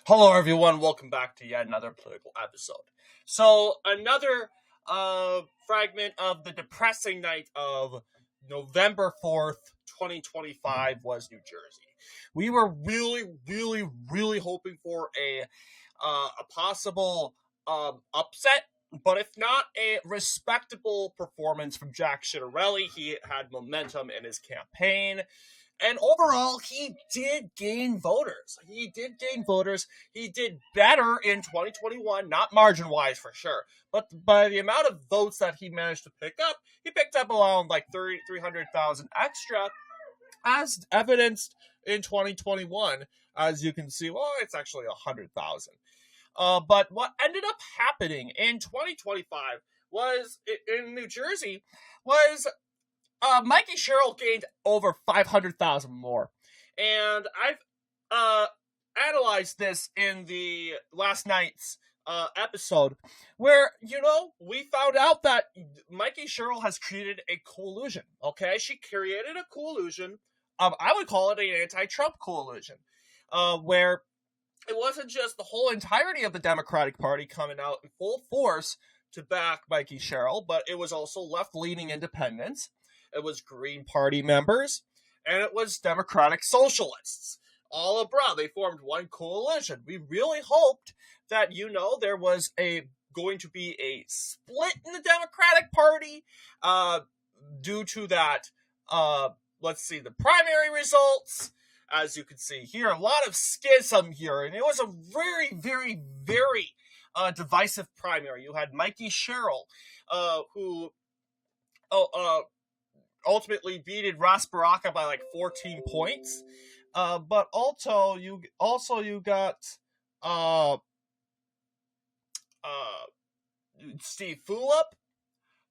Hello, everyone. Welcome back to yet another political episode. So, another fragment of the depressing night of November 4th, 2025 was New Jersey. We were really hoping for a possible upset, but if not, a respectable performance from Jack Ciattarelli. He had momentum in his campaign. And overall, he did gain voters. He did better in 2021, not margin-wise for sure, but by the amount of votes that he managed to pick up, he picked up around like 300,000 extra, as evidenced in 2021. As you can see, well, it's actually 100,000. But what ended up happening in 2025 was, in New Jersey, was Mikie Sherill gained over 500,000 more. And I've analyzed this in the last night's episode, where, we found out that Mikie Sherill has created a coalition, okay? She created a coalition, I would call it an anti-Trump coalition, where it wasn't just the whole entirety of the Democratic Party coming out in full force to back Mikie Sherill, but it was also left-leaning independents. It was Green Party members, and it was Democratic Socialists, all abroad. They formed one coalition. We really hoped that, there was going to be a split in the Democratic Party due to that, the primary results. As you can see here, a lot of schism here, and it was a very divisive primary. You had Mikie Sherill, who ultimately beated Ross Baraka by like 14 points. But also you got Steve Fulop.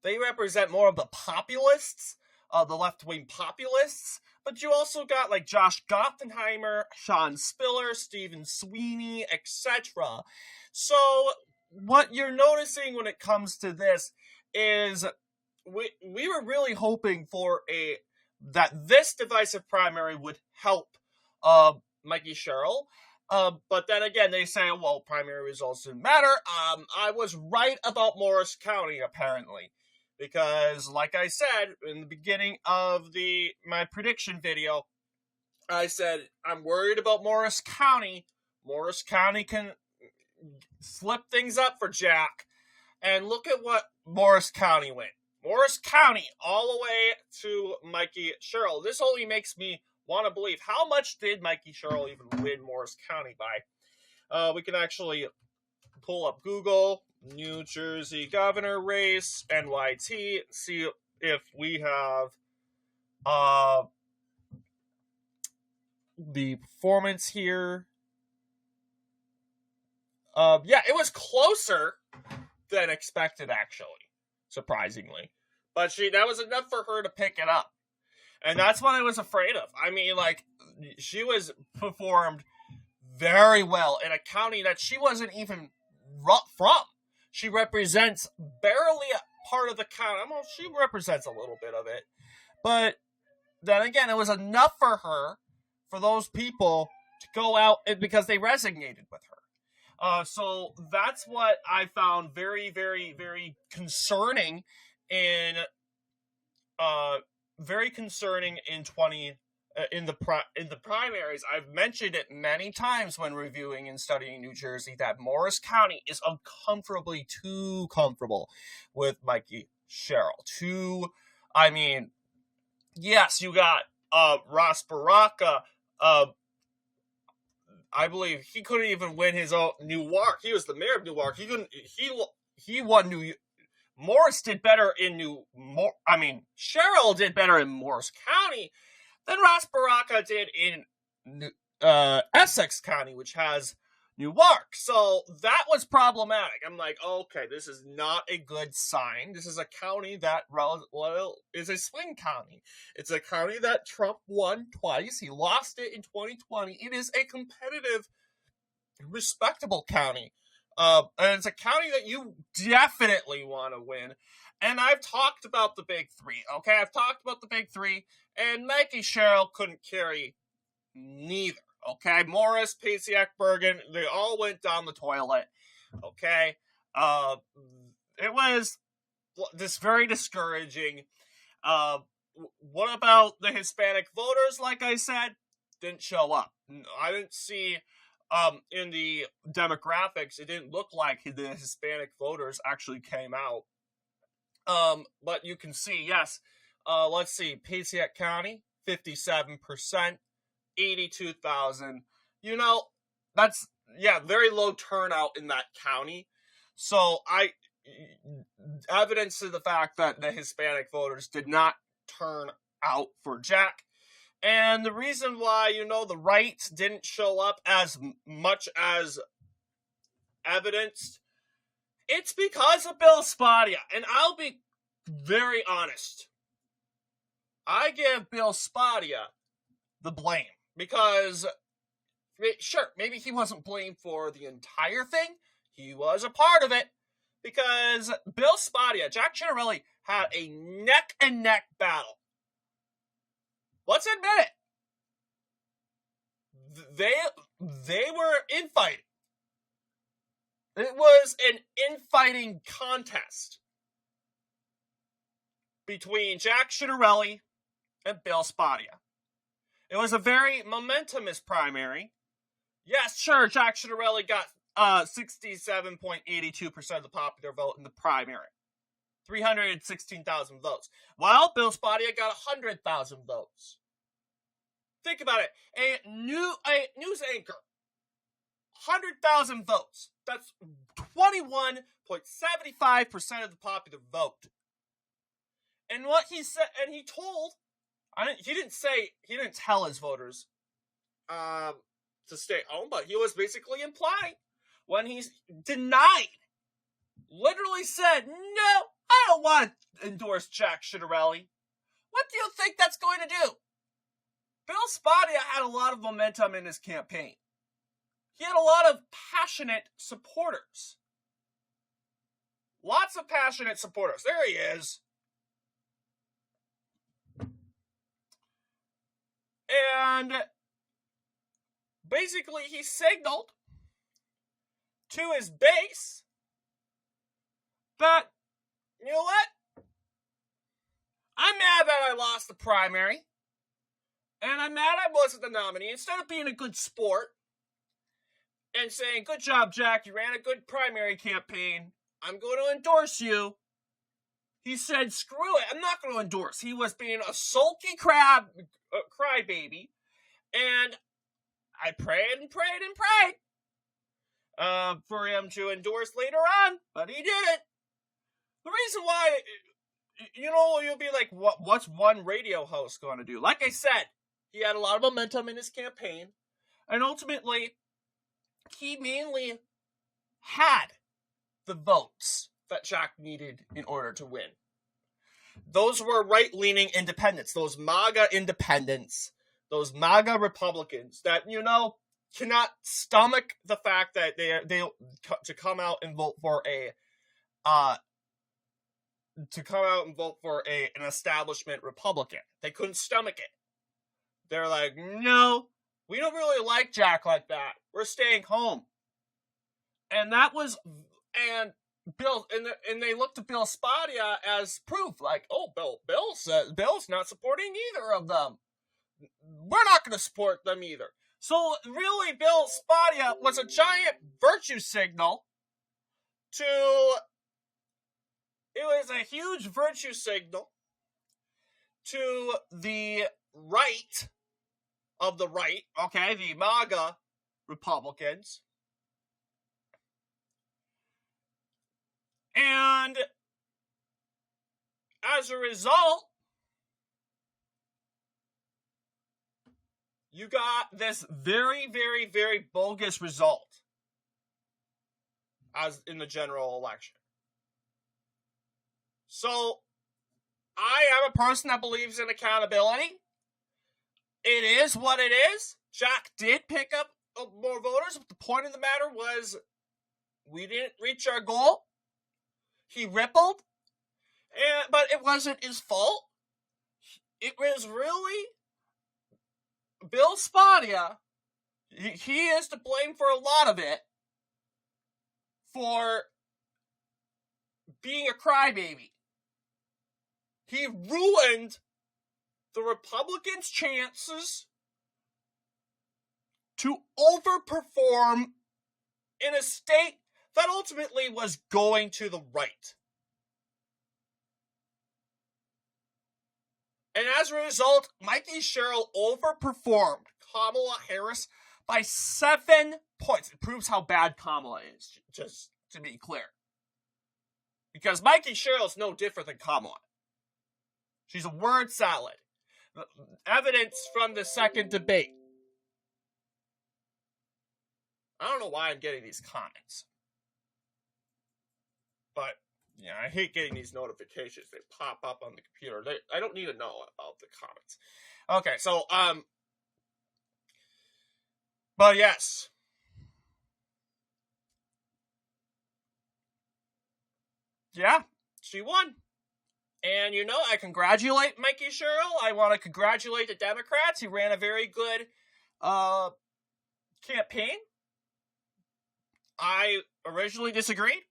They represent more of the populists, the left-wing populists. But you also got like Josh Gothenheimer, Sean Spiller, Stephen Sweeney, etc. So what you're noticing when it comes to this is we were really hoping for that this divisive primary would help Mikie Sherill. But then again, they say, well, primary results didn't matter. I was right about Morris County, apparently. Because, like I said in the beginning of my prediction video, I said, I'm worried about Morris County. Morris County can slip things up for Jack. And look at what Morris County went. Morris County all the way to Mikie Sherill. This only makes me want to believe, how much did Mikie Sherill even win Morris County by? We can actually pull up Google, New Jersey governor race, NYT, see if we have the performance here. It was closer than expected, actually. Surprisingly. But that was enough for her to pick it up. And that's what I was afraid of. I mean, she was performed very well in a county that she wasn't even from. She represents barely a part of the county. Well, she represents a little bit of it. But then again, it was enough for her, for those people, to go out because they resonated with her. So that's what I found very concerning in the primaries. I've mentioned it many times when reviewing and studying New Jersey that Morris County is uncomfortably too comfortable with Mikie Sherill. Yes, you got Ross Baraka. I believe he couldn't even win his own Newark. He was the mayor of Newark. He won Morris did better in Sherill did better in Morris County than Ross Baraka did in Essex County, which has Newark. So that was problematic. I'm like, okay, this is not a good sign. This is a county that is a swing county. It's a county that Trump won twice. He lost it in 2020. It is a competitive, respectable county. And it's a county that you definitely want to win. And I've talked about the big three, okay? And Mikie Sherill couldn't carry neither, Okay, Morris, Pasiak, Bergen, they all went down the toilet. Okay, it was this very discouraging. What about the Hispanic voters? Like I said, didn't show up. I didn't see in the demographics, it didn't look like the Hispanic voters actually came out. But you can see, yes. Let's see, Pasiak County, 57%, 82,000. You know, that's, very low turnout in that county. So evidence to the fact that the Hispanic voters did not turn out for Jack. And the reason why, the right didn't show up as much as evidenced, it's because of Bill Spadea. And I'll be very honest. I give Bill Spadea the blame because, sure, maybe he wasn't blamed for the entire thing. He was a part of it because Bill Spadea, Jack Ciattarelli, had a neck-and-neck battle. Let's admit it. They were infighting. It was an infighting contest between Jack Ciattarelli and Bill Spadea. It was a very momentous primary. Yes, sure, Jack Ciattarelli got 67.82% of the popular vote in the primary. 316,000 votes. While Bill Spadea got 100,000 votes. Think about it. A news anchor, 100,000 votes. That's 21.75% of the popular vote. And what he said, and he told, he didn't tell his voters to stay home, but he was basically implying when he literally said, no, I don't want to endorse Jack Ciattarelli. What do you think that's going to do? Bill Spadea had a lot of momentum in his campaign. He had a lot of passionate supporters. Lots of passionate supporters. There he is. And basically he signaled to his base that, you know what? I'm mad that I lost the primary. And I'm mad I wasn't the nominee. Instead of being a good sport and saying, good job, Jack, you ran a good primary campaign, I'm going to endorse you. He said, screw it, I'm not going to endorse. He was being a sulky crybaby. And I prayed and prayed and prayed for him to endorse later on, but he didn't. The reason why, you'll be like, what's one radio host going to do? Like I said, he had a lot of momentum in his campaign, and ultimately, he mainly had the votes that Jack needed in order to win. Those were right-leaning independents, those MAGA independents, those MAGA Republicans that, cannot stomach the fact that they to come out and vote for an establishment Republican. They couldn't stomach it. They're like, no, we don't really like Jack like that. We're staying home. And they looked to Bill Spadea as proof, like, oh, Bill's not supporting either of them. We're not going to support them either. So really, Bill Spadea was a giant virtue signal it was a huge virtue signal to the right of the right, okay, the MAGA Republicans. And as a result, you got this very, very, very bogus result as in the general election. So, I am a person that believes in accountability. It is what it is. Jack did pick up more voters, but the point of the matter was we didn't reach our goal. He rippled, but it wasn't his fault. It was really Bill Spadea He is to blame for a lot of it, for being a crybaby. He ruined the Republicans' chances to overperform in a state that ultimately was going to the right. And as a result, Mikie Sherill overperformed Kamala Harris by 7 points. It proves how bad Kamala is, just to be clear. Because Mikie Sherill is no different than Kamala. She's a word salad. Evidence from the second debate. I don't know why I'm getting these comments. But, yeah, I hate getting these notifications. They pop up on the computer. I don't need to know about the comments. Okay, so, but yes. Yeah, she won. And, I congratulate Mikie Sherill. I want to congratulate the Democrats. He ran a very good campaign. I originally disagreed.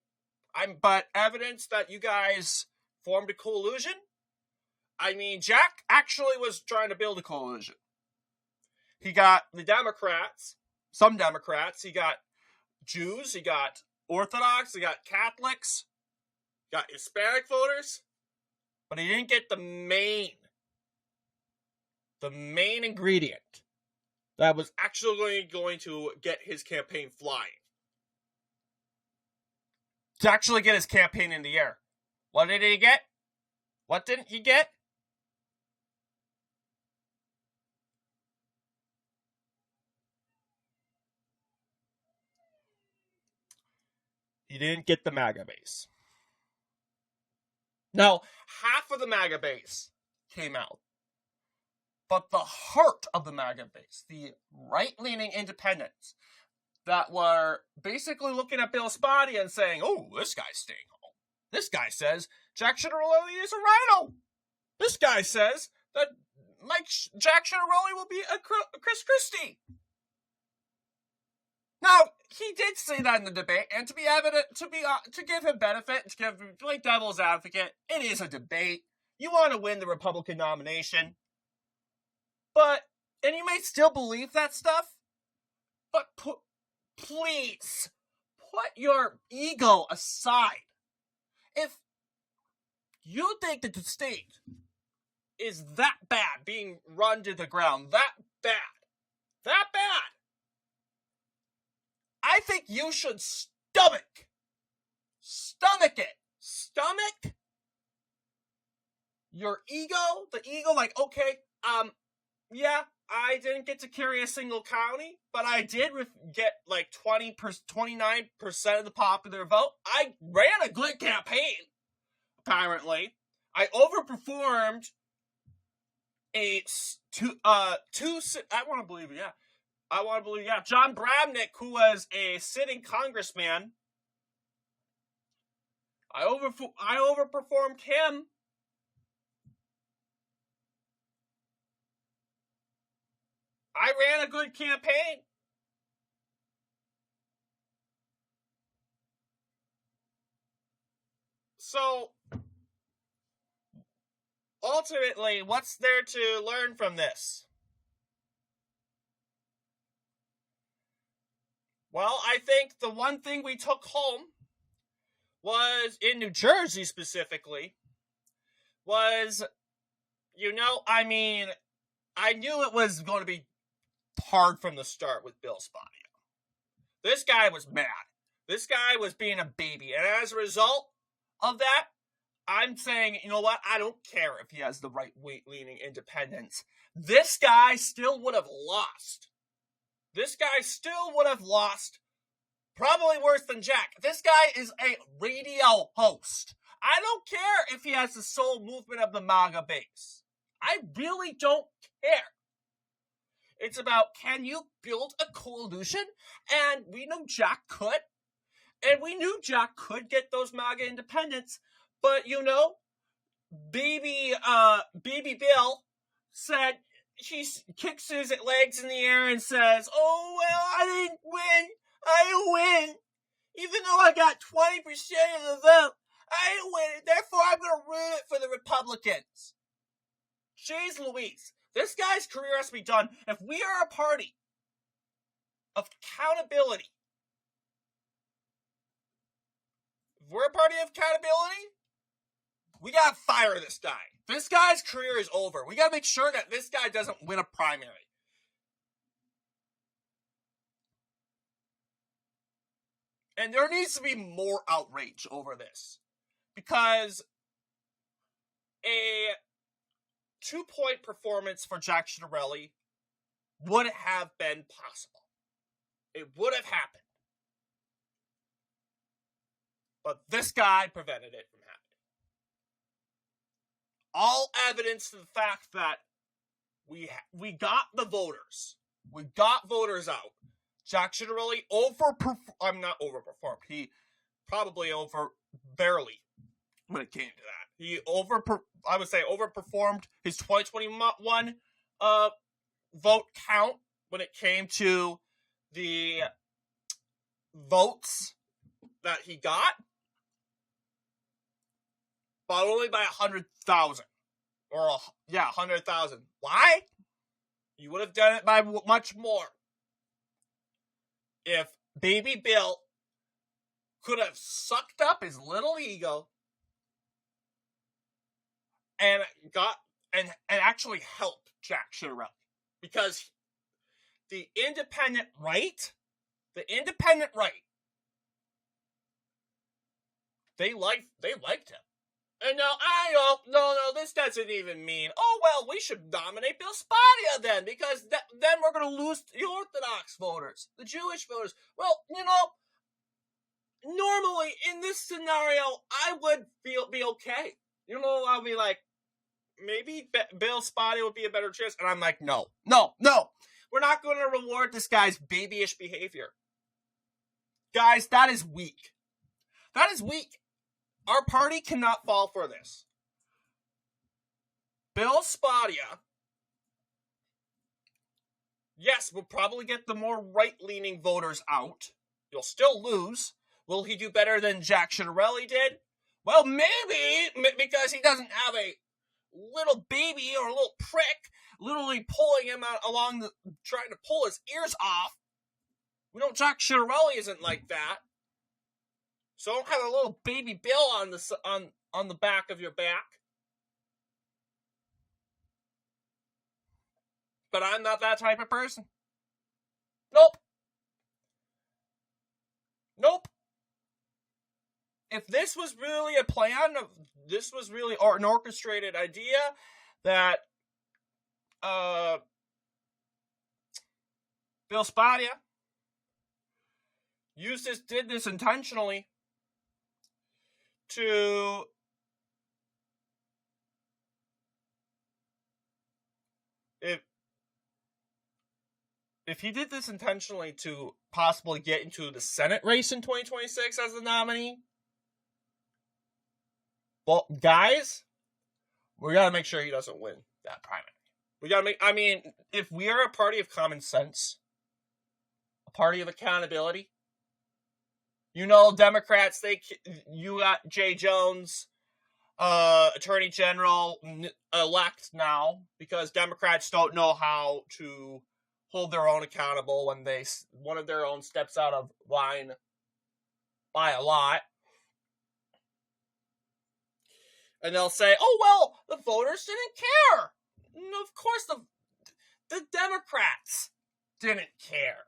But evidence that you guys formed a coalition. I mean, Jack actually was trying to build a coalition. He got the Democrats, some Democrats. He got Jews. He got Orthodox. He got Catholics. He got Hispanic voters. But he didn't get the main ingredient that was actually going to get his campaign flying. To actually get his campaign in the air. What did he get? What didn't he get? He didn't get the MAGA base. Now, half of the MAGA base came out. But the heart of the MAGA base, the right-leaning independents, that were basically looking at Bill Spadea and saying, oh, this guy's staying home. This guy says Jack Ciattarelli is a rhino. This guy says that Jack Ciattarelli will be a Chris Christie. Now, he did say that in the debate, and to be evident, to give him benefit, to give him like devil's advocate, it is a debate. You want to win the Republican nomination. And you may still believe that stuff, but please, put your ego aside. If you think that the state is that bad, being run to the ground, that bad, I think you should stomach your ego, like, okay, yeah, I didn't get to carry a single county, but I did get like 29% of the popular vote. I ran a good campaign, apparently. I overperformed I want to believe it, yeah. John Bramnick, who was a sitting congressman, I overperformed him. I ran a good campaign. So, ultimately, what's there to learn from this? Well, I think the one thing we took home was, in New Jersey specifically, was, I knew it was going to be hard from the start with Bill Spadea. This guy was mad. This guy was being a baby. And as a result of that, I'm saying, you know what? I don't care if he has the right-leaning independents. This guy still would have lost. Probably worse than Jack. This guy is a radio host. I don't care if he has the sole movement of the MAGA base. I really don't care. It's about, can you build a coalition? And we know Jack could. And we knew Jack could get those MAGA independents. But, baby Bill said, he kicks his legs in the air and says, "Oh, well, I didn't win. I didn't win. Even though I got 20% of the vote, I didn't win. Therefore, I'm going to ruin it for the Republicans." Jeez Louise. This guy's career has to be done. If we are a party of accountability, we gotta fire this guy. This guy's career is over. We gotta make sure that this guy doesn't win a primary. And there needs to be more outrage over this. Because a 2-point performance for Jack Sherill would have been possible. It would have happened. But this guy prevented it from happening. All evidence to the fact that we got the voters. We got voters out. Jack Sherill not overperformed. He probably barely when it came to that. He overperformed his 2021 vote count when it came to the votes that he got, but only by 100,000. 100,000. Why? You would have done it by much more if Baby Bill could have sucked up his little ego and actually helped Jack Sherill. Because the independent right, they liked him. And now, no, this doesn't even mean, oh, well, we should nominate Bill Spadea then, because then we're going to lose the Orthodox voters, the Jewish voters. Well, normally in this scenario, I would be okay. I'll be like, maybe Bill Spadea would be a better chance. And I'm like, no. We're not going to reward this guy's babyish behavior. Guys, that is weak. Our party cannot fall for this. Bill Spadea, yes, will probably get the more right-leaning voters out. You'll still lose. Will he do better than Jack Sherill did? Well, maybe, because he doesn't have a little baby or a little prick literally pulling him out trying to pull his ears off. Jack Sherill isn't like that. So don't have a little baby Bill on the back of your back. But I'm not that type of person. Nope. If this was really a plan, this was really an orchestrated idea that Bill Spadea did this intentionally to if he did this intentionally to possibly get into the Senate race in 2026 as the nominee, well, guys, we gotta make sure he doesn't win that primary. If we are a party of common sense, a party of accountability, Democrats, you got Jay Jones, Attorney General elect now, because Democrats don't know how to hold their own accountable when one of their own steps out of line by a lot. And they'll say, oh, well, the voters didn't care. Of course, the Democrats didn't care.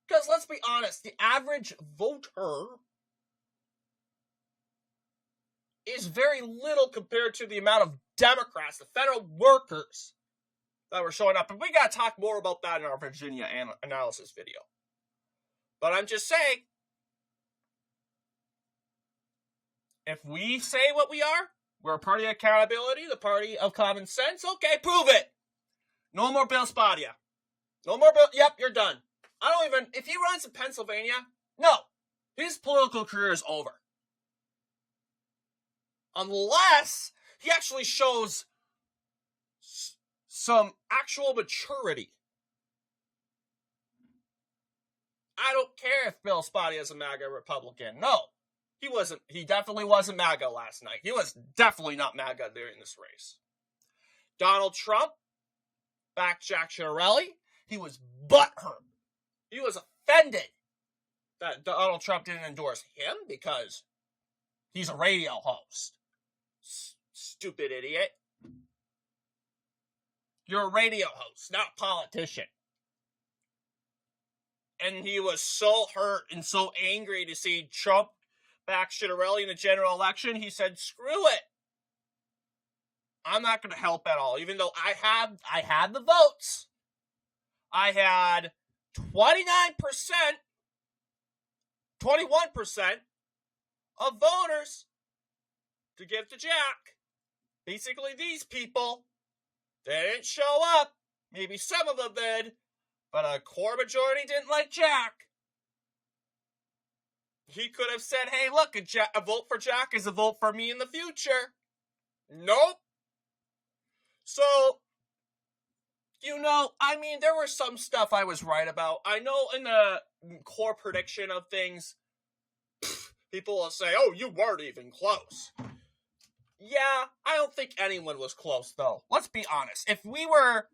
Because let's be honest, the average voter is very little compared to the amount of Democrats, the federal workers, that were showing up. And we got to talk more about that in our Virginia analysis video. But I'm just saying, if we say what we are, we're a party of accountability, the party of common sense, okay, prove it. No more Bill Spadea. No more Bill, yep, you're done. If he runs in Pennsylvania, no, his political career is over. Unless he actually shows some actual maturity. I don't care if Bill Spadea is a MAGA Republican. No, he wasn't. He definitely wasn't MAGA last night. He was definitely not MAGA during this race. Donald Trump backed Jack Sherill. He was butthurt. He was offended that Donald Trump didn't endorse him because he's a radio host. Stupid idiot. You're a radio host, not a politician. And he was so hurt and so angry to see Trump back Sherill in the general election, he said, screw it. I'm not going to help at all, even though I had the votes. I had 21% of voters to give to Jack. Basically, these people, they didn't show up. Maybe some of them did, but a core majority didn't like Jack. He could have said, hey, look, a vote for Jack is a vote for me in the future. Nope. So, there was some stuff I was right about. I know in the core prediction of things, people will say, oh, you weren't even close. Yeah, I don't think anyone was close, though. Let's be honest. If we were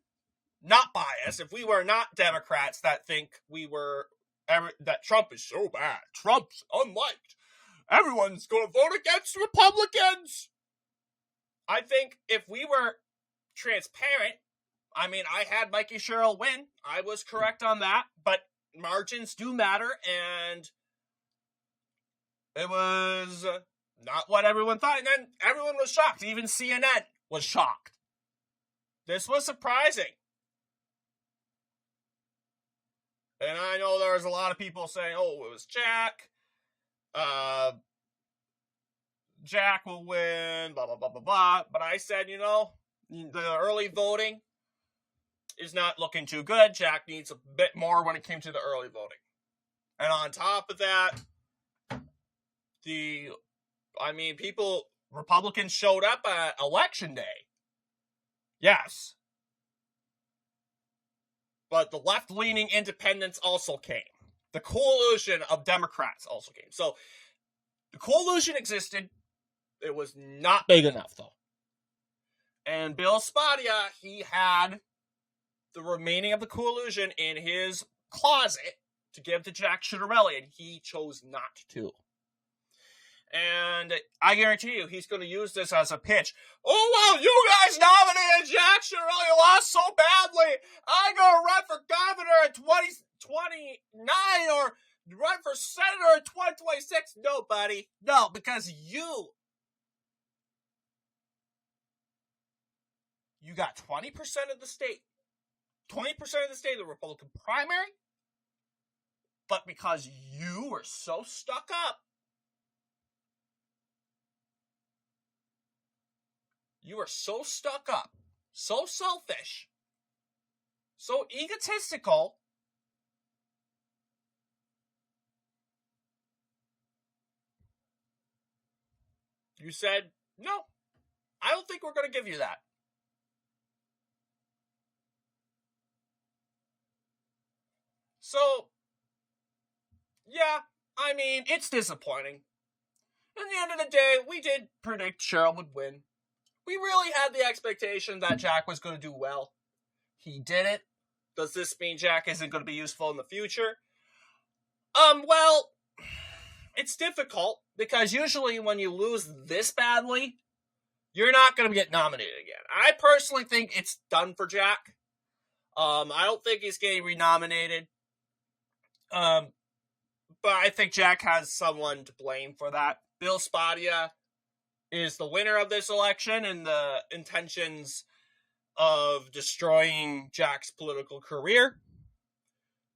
not biased, if we were not Democrats that think that Trump is so bad, Trump's unliked, everyone's going to vote against Republicans. I think if we were transparent, I had Mikie Sherill win. I was correct on that, but margins do matter, and it was not what everyone thought, and then everyone was shocked. Even CNN was shocked. This was surprising. And I know there was a lot of people saying, oh, it was Jack. Jack will win, blah, blah, blah, blah, blah. But I said, the early voting is not looking too good. Jack needs a bit more when it came to the early voting. And on top of that, Republicans showed up at Election Day. Yes. But the left-leaning independents also came. The coalition of Democrats also came. So, the coalition existed. It was not big enough, though. And Bill Spadea, he had the remaining of the coalition in his closet to give to Jack Sherill, and he chose not to. And I guarantee you, he's going to use this as a pitch. Oh, well, you guys nominated Jack Sherill. You lost so badly. I'm going to run for governor in 2029 or run for senator in 2026. No, buddy. No, because you got 20% of the state. 20% of the state of the Republican primary. But because you were so stuck up, you are so stuck up, so selfish, so egotistical, you said, no, I don't think we're going to give you that. So, yeah, it's disappointing. At the end of the day, we did predict Sherill would win. We really had the expectation that Jack was going to do well. He didn't. Does this mean Jack isn't going to be useful in the future? Well, it's difficult because usually when you lose this badly, you're not going to get nominated again. I personally think it's done for Jack. I don't think he's getting renominated. But I think Jack has someone to blame for that. Bill Spadea is the winner of this election, and the intentions of destroying Jack's political career.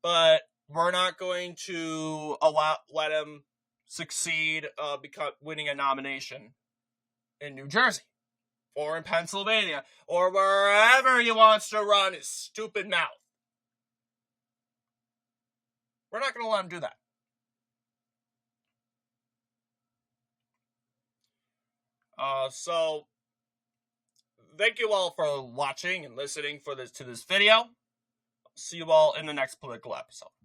But we're not going to let him succeed winning a nomination in New Jersey or in Pennsylvania or wherever he wants to run his stupid mouth. We're not going to let him do that. So thank you all for watching and listening to this video. See you all in the next political episode.